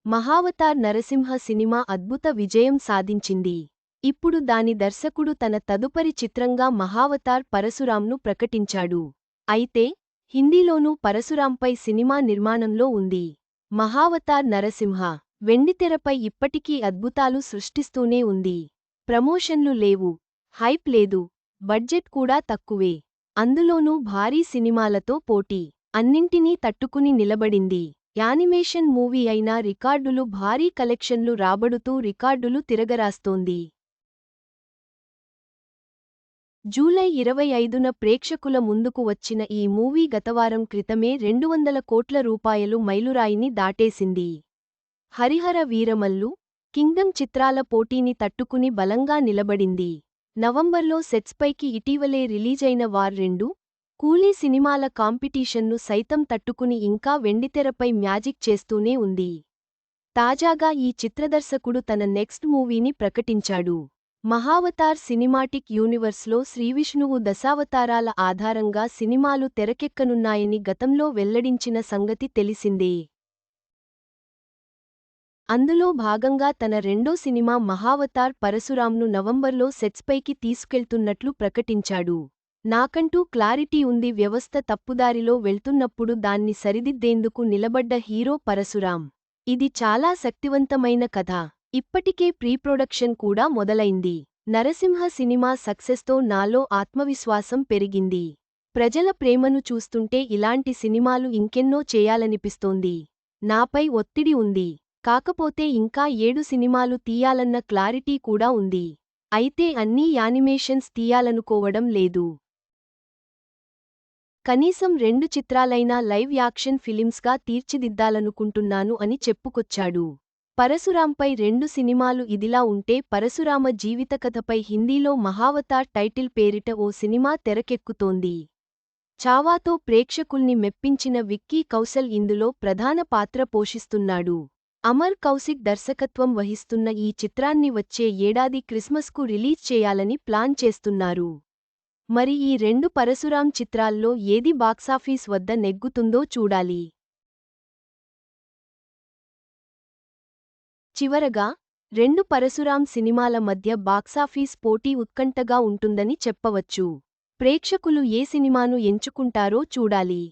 Mahavatar Narasimha cinema అద్భుత విజయం సాధించింది. ఇప్పుడు దాని దర్శకుడు తన తదుపరి చిత్రంగా మహావతార్ పరశురాంను ప్రకటించాడు. అయితే హిందీలోనూ పరశురాంపై సినిమా నిర్మాణంలో ఉంది. మహావతార్ నరసింహ వెండితెరపై ఇప్పటికీ అద్భుతాలు సృష్టిస్తూనే ఉంది. ప్రమోషన్లు లేవు, హైప్ లేదు, బడ్జెట్ కూడా తక్కువే. అందులోనూ భారీ సినిమాలతో పోటీ. అన్నింటినీ తట్టుకుని నిలబడింది. యానిమేషన్ మూవీ అయినా రికార్డులు భారీ కలెక్షన్లు రాబడుతూ రికార్డులు తిరగరాస్తోంది. జూలై 25న ప్రేక్షకుల ముందుకు వచ్చిన ఈ మూవీ గతవారం క్రితమే 200 కోట్ల రూపాయలు మైలురాయిని దాటేసింది. హరిహర వీరమల్లు, కింగ్డమ్ చిత్రాల పోటీని తట్టుకుని బలంగా నిలబడింది. నవంబర్లో సెట్స్పైకి ఇటీవలే రిలీజైన వార్ 2, కూలీ సినిమాల కాంపిటీషన్ను సైతం తట్టుకుని ఇంకా వెండితెరపై మ్యాజిక్ చేస్తూనే ఉంది. తాజాగా ఈ చిత్రదర్శకుడు తన నెక్స్ట్ మూవీని ప్రకటించాడు. మహావతార్ సినిమాటిక్ యూనివర్స్లో శ్రీవిష్ణువు దశావతారాల ఆధారంగా సినిమాలు తెరకెక్కనున్నాయని గతంలో వెల్లడించిన సంగతి తెలిసిందే. అందులో భాగంగా తన రెండో సినిమా మహావతార్ పరశురాంను నవంబర్లో సెట్స్పైకి తీసుకెళ్తున్నట్లు ప్రకటించాడు. నాకంటూ క్లారిటీ ఉంది. వ్యవస్థ తప్పుదారిలో వెళ్తున్నప్పుడు దాన్ని సరిదిద్దేందుకు నిలబడ్డ హీరో పరశురాం. ఇది చాలా శక్తివంతమైన కథ. ఇప్పటికే ప్రీప్రొడక్షన్ కూడా మొదలైంది. నరసింహ సినిమా సక్సెస్తో నాలో ఆత్మవిశ్వాసం పెరిగింది. ప్రజల ప్రేమను చూస్తుంటే ఇలాంటి సినిమాలు ఇంకెన్నో చేయాలనిపిస్తోంది. నాపై ఒత్తిడి ఉంది. కాకపోతే ఇంకా 7 సినిమాలు తీయాలన్న క్లారిటీ కూడా ఉంది. అయితే అన్నీ యానిమేషన్స్ తీయాలనుకోవడం లేదు. కనీసం 2 చిత్రాలైనా లైవ్ యాక్షన్ ఫిలిమ్స్గా తీర్చిదిద్దాలనుకుంటున్నాను అని చెప్పుకొచ్చాడు. పరశురాంపై 2 సినిమాలు ఇదిలా ఉంటే పరశురామ జీవితకథపై హిందీలో మహావతార్ టైటిల్ పేరిట ఓ సినిమా తెరకెక్కుతోంది. చావాతో ప్రేక్షకుల్ని మెప్పించిన విక్కీ కౌశల్ ఇందులో ప్రధాన పాత్ర పోషిస్తున్నాడు. అమర్ కౌశిక్ దర్శకత్వం వహిస్తున్న ఈ చిత్రాన్ని వచ్చే ఏడాది క్రిస్మస్కు రిలీజ్ చేయాలని ప్లాన్ చేస్తున్నారు. మరి ఈ 2 పరశురాం చిత్రాల్లో ఏది బాక్సాఫీస్ వద్ద నెగ్గుతుందో చూడాలి. చివరగా 2 పరశురాం సినిమాల మధ్య బాక్సాఫీస్ పోటీ ఉత్కంఠగా ఉంటుందని చెప్పవచ్చు. ప్రేక్షకులు ఏ సినిమాను ఎంచుకుంటారో చూడాలి.